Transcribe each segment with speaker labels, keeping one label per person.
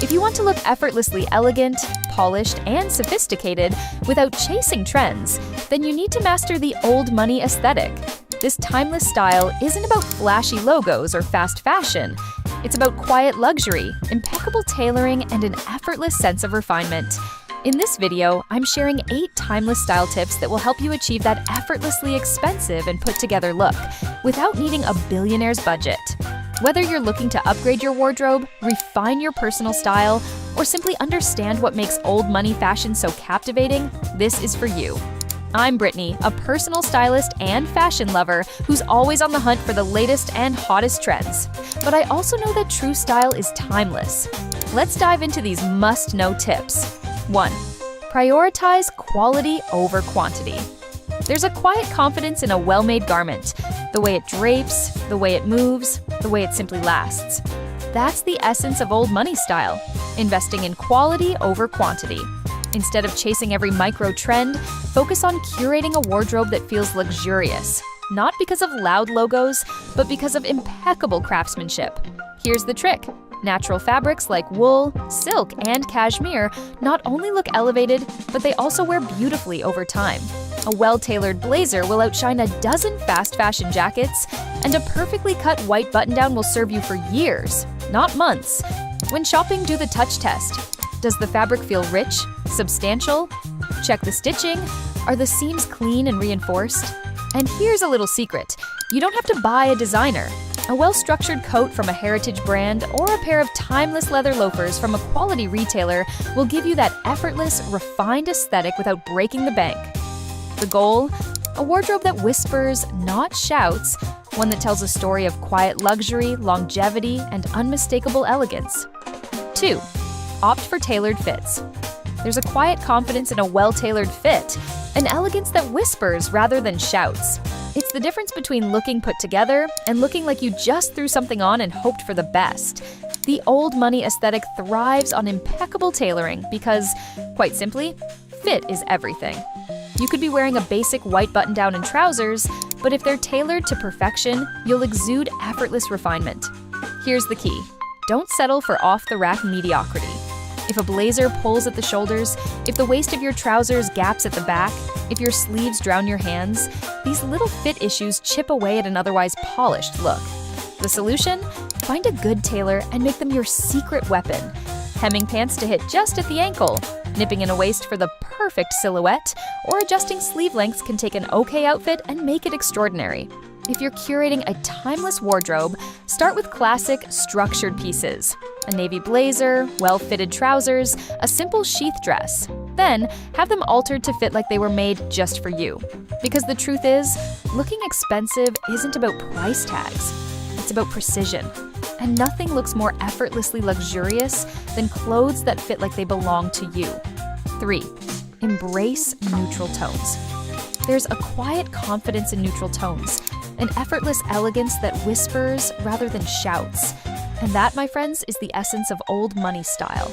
Speaker 1: If you want to look effortlessly elegant, polished, and sophisticated without chasing trends, then you need to master the old money aesthetic. This timeless style isn't about flashy logos or fast fashion. It's about quiet luxury, impeccable tailoring, and an effortless sense of refinement. In this video, I'm sharing 8 timeless style tips that will help you achieve that effortlessly expensive and put-together look without needing a billionaire's budget. Whether you're looking to upgrade your wardrobe, refine your personal style, or simply understand what makes old money fashion so captivating, this is for you. I'm Brittany, a personal stylist and fashion lover who's always on the hunt for the latest and hottest trends. But I also know that true style is timeless. Let's dive into these must-know tips. 1. Prioritize quality over quantity. There's a quiet confidence in a well-made garment. The way it drapes, the way it moves, the way it simply lasts. That's the essence of old money style, investing in quality over quantity. Instead of chasing every micro trend, focus on curating a wardrobe that feels luxurious, not because of loud logos, but because of impeccable craftsmanship. Here's the trick. Natural fabrics like wool, silk, and cashmere not only look elevated, but they also wear beautifully over time. A well-tailored blazer will outshine a dozen fast fashion jackets, and a perfectly cut white button-down will serve you for years, not months. When shopping, do the touch test. Does the fabric feel rich, substantial? Check the stitching. Are the seams clean and reinforced? And here's a little secret. You don't have to buy a designer. A well-structured coat from a heritage brand or a pair of timeless leather loafers from a quality retailer will give you that effortless, refined aesthetic without breaking the bank. The goal? A wardrobe that whispers, not shouts, one that tells a story of quiet luxury, longevity, and unmistakable elegance. 2. Opt for tailored fits. There's a quiet confidence in a well-tailored fit, an elegance that whispers rather than shouts. It's the difference between looking put together and looking like you just threw something on and hoped for the best. The old money aesthetic thrives on impeccable tailoring because, quite simply, fit is everything. You could be wearing a basic white button-down and trousers, but if they're tailored to perfection, you'll exude effortless refinement. Here's the key. Don't settle for off-the-rack mediocrity. If a blazer pulls at the shoulders, if the waist of your trousers gaps at the back, if your sleeves drown your hands, these little fit issues chip away at an otherwise polished look. The solution? Find a good tailor and make them your secret weapon. Hemming pants to hit just at the ankle, nipping in a waist for the perfect silhouette, or adjusting sleeve lengths can take an okay outfit and make it extraordinary. If you're curating a timeless wardrobe, start with classic, structured pieces. A navy blazer, well-fitted trousers, a simple sheath dress. Then, have them altered to fit like they were made just for you. Because the truth is, looking expensive isn't about price tags. It's about precision. And nothing looks more effortlessly luxurious than clothes that fit like they belong to you. 3. Embrace neutral tones. There's a quiet confidence in neutral tones, an effortless elegance that whispers rather than shouts. And that, my friends, is the essence of old money style.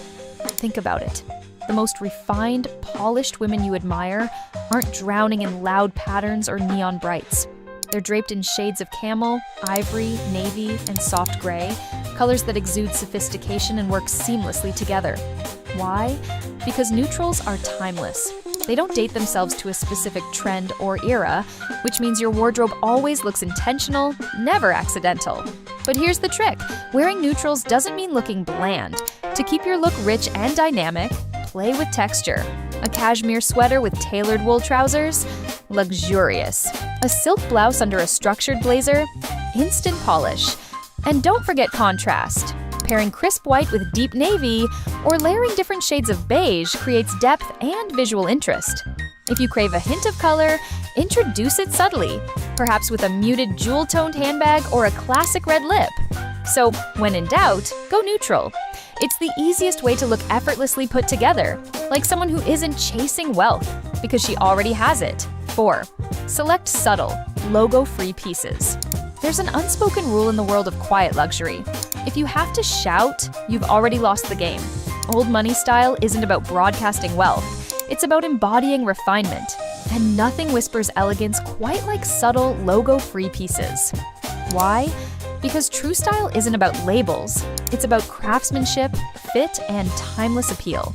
Speaker 1: Think about it. The most refined, polished women you admire aren't drowning in loud patterns or neon brights. They're draped in shades of camel, ivory, navy, and soft gray, colors that exude sophistication and work seamlessly together. Why? Because neutrals are timeless. They don't date themselves to a specific trend or era, which means your wardrobe always looks intentional, never accidental. But here's the trick. Wearing neutrals doesn't mean looking bland. To keep your look rich and dynamic, play with texture. A cashmere sweater with tailored wool trousers? Luxurious. A silk blouse under a structured blazer? Instant polish. And don't forget contrast. Pairing crisp white with deep navy or layering different shades of beige creates depth and visual interest. If you crave a hint of color, introduce it subtly, perhaps with a muted jewel-toned handbag or a classic red lip. So, when in doubt, go neutral. It's the easiest way to look effortlessly put together, like someone who isn't chasing wealth, because she already has it. 4. Select subtle, logo-free pieces. There's an unspoken rule in the world of quiet luxury. If you have to shout, you've already lost the game. Old money style isn't about broadcasting wealth. It's about embodying refinement. And nothing whispers elegance quite like subtle, logo-free pieces. Why? Because true style isn't about labels. It's about craftsmanship, fit, and timeless appeal.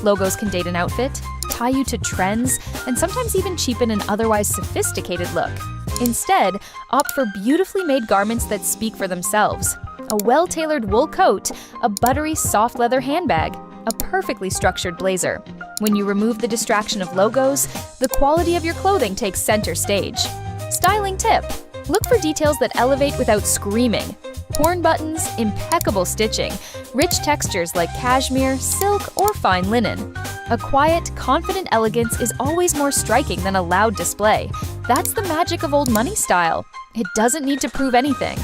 Speaker 1: Logos can date an outfit, tie you to trends, and sometimes even cheapen an otherwise sophisticated look. Instead, opt for beautifully made garments that speak for themselves. A well-tailored wool coat, a buttery soft leather handbag, a perfectly structured blazer. When you remove the distraction of logos, the quality of your clothing takes center stage. Styling tip: look for details that elevate without screaming. Horn buttons, impeccable stitching, rich textures like cashmere, silk, or fine linen. A quiet, confident elegance is always more striking than a loud display. That's the magic of old money style. It doesn't need to prove anything.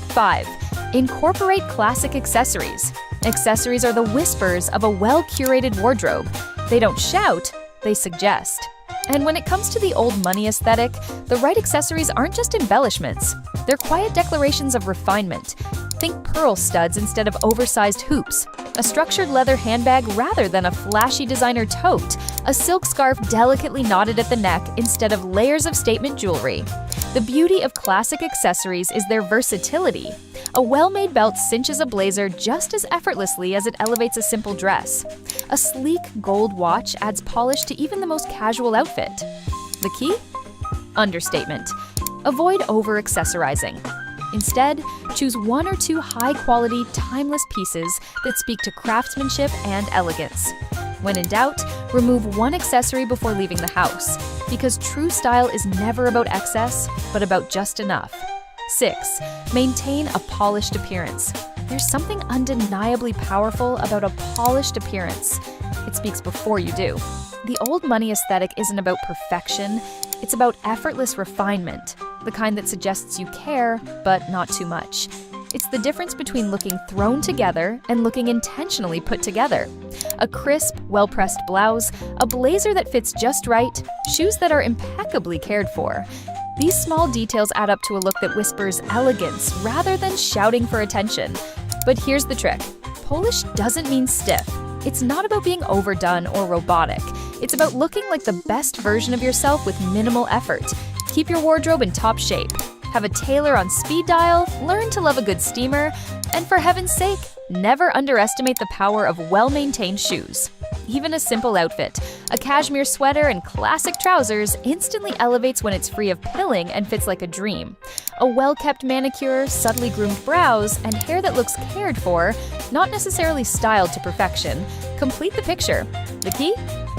Speaker 1: 5. Incorporate classic accessories. Accessories are the whispers of a well-curated wardrobe. They don't shout, they suggest. And when it comes to the old money aesthetic, the right accessories aren't just embellishments. They're quiet declarations of refinement. Think pearl studs instead of oversized hoops, a structured leather handbag rather than a flashy designer tote, a silk scarf delicately knotted at the neck instead of layers of statement jewelry. The beauty of classic accessories is their versatility. A well-made belt cinches a blazer just as effortlessly as it elevates a simple dress. A sleek gold watch adds polish to even the most casual outfit. The key? Understatement. Avoid over-accessorizing. Instead, choose one or two high-quality, timeless pieces that speak to craftsmanship and elegance. When in doubt, remove one accessory before leaving the house, because true style is never about excess, but about just enough. 6. Maintain a polished appearance. There's something undeniably powerful about a polished appearance. It speaks before you do. The old money aesthetic isn't about perfection, it's about effortless refinement, the kind that suggests you care, but not too much. It's the difference between looking thrown together and looking intentionally put together. A crisp, well-pressed blouse, a blazer that fits just right, shoes that are impeccably cared for. These small details add up to a look that whispers elegance rather than shouting for attention. But here's the trick. Polish doesn't mean stiff. It's not about being overdone or robotic. It's about looking like the best version of yourself with minimal effort. Keep your wardrobe in top shape. Have a tailor on speed dial, learn to love a good steamer, and for heaven's sake, never underestimate the power of well-maintained shoes. Even a simple outfit, a cashmere sweater and classic trousers, instantly elevates when it's free of pilling and fits like a dream. A well-kept manicure, subtly groomed brows, and hair that looks cared for, not necessarily styled to perfection, complete the picture. The key?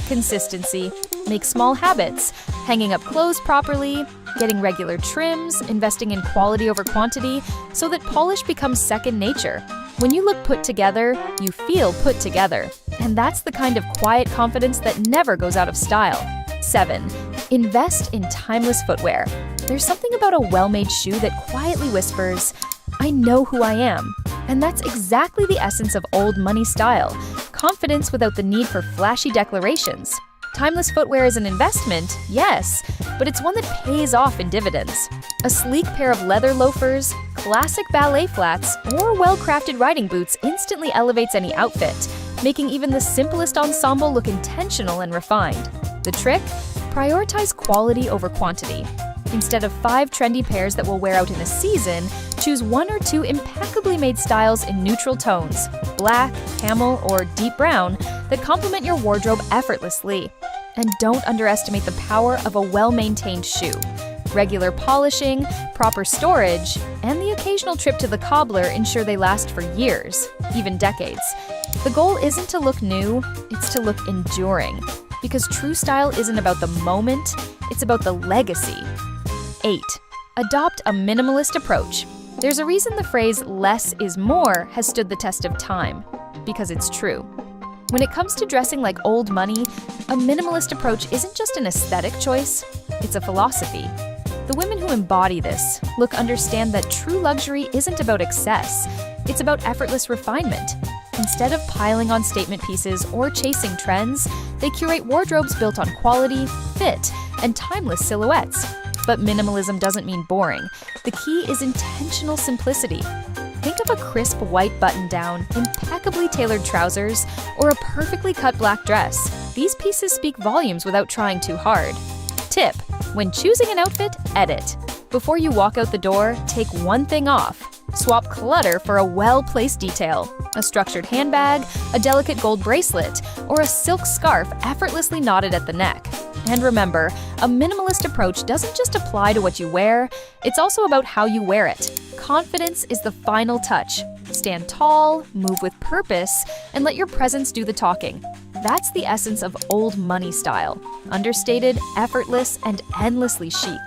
Speaker 1: Consistency. Make small habits, hanging up clothes properly, getting regular trims, investing in quality over quantity, so that polish becomes second nature. When you look put together, you feel put together. And that's the kind of quiet confidence that never goes out of style. 7. Invest in timeless footwear. There's something about a well-made shoe that quietly whispers, "I know who I am." And that's exactly the essence of old money style. Confidence without the need for flashy declarations. Timeless footwear is an investment, yes, but it's one that pays off in dividends. A sleek pair of leather loafers, classic ballet flats, or well-crafted riding boots instantly elevates any outfit, making even the simplest ensemble look intentional and refined. The trick? Prioritize quality over quantity. Instead of 5 trendy pairs that will wear out in a season, choose 1 or 2 impeccably made styles in neutral tones, black, camel, or deep brown, that complement your wardrobe effortlessly. And don't underestimate the power of a well-maintained shoe. Regular polishing, proper storage, and the occasional trip to the cobbler ensure they last for years, even decades. The goal isn't to look new, it's to look enduring. Because true style isn't about the moment, it's about the legacy. 8. Adopt a minimalist approach. There's a reason the phrase "less is more" has stood the test of time. Because it's true. When it comes to dressing like old money, a minimalist approach isn't just an aesthetic choice, it's a philosophy. The women who embody this understand that true luxury isn't about excess, it's about effortless refinement. Instead of piling on statement pieces or chasing trends, they curate wardrobes built on quality, fit, and timeless silhouettes. But minimalism doesn't mean boring. The key is intentional simplicity. Think of a crisp white button-down, impeccably tailored trousers, or a perfectly cut black dress. These pieces speak volumes without trying too hard. Tip: when choosing an outfit, edit. Before you walk out the door, take one thing off. Swap clutter for a well-placed detail, a structured handbag, a delicate gold bracelet, or a silk scarf effortlessly knotted at the neck. And remember, a minimalist approach doesn't just apply to what you wear, it's also about how you wear it. Confidence is the final touch. Stand tall, move with purpose, and let your presence do the talking. That's the essence of old money style. Understated, effortless, and endlessly chic.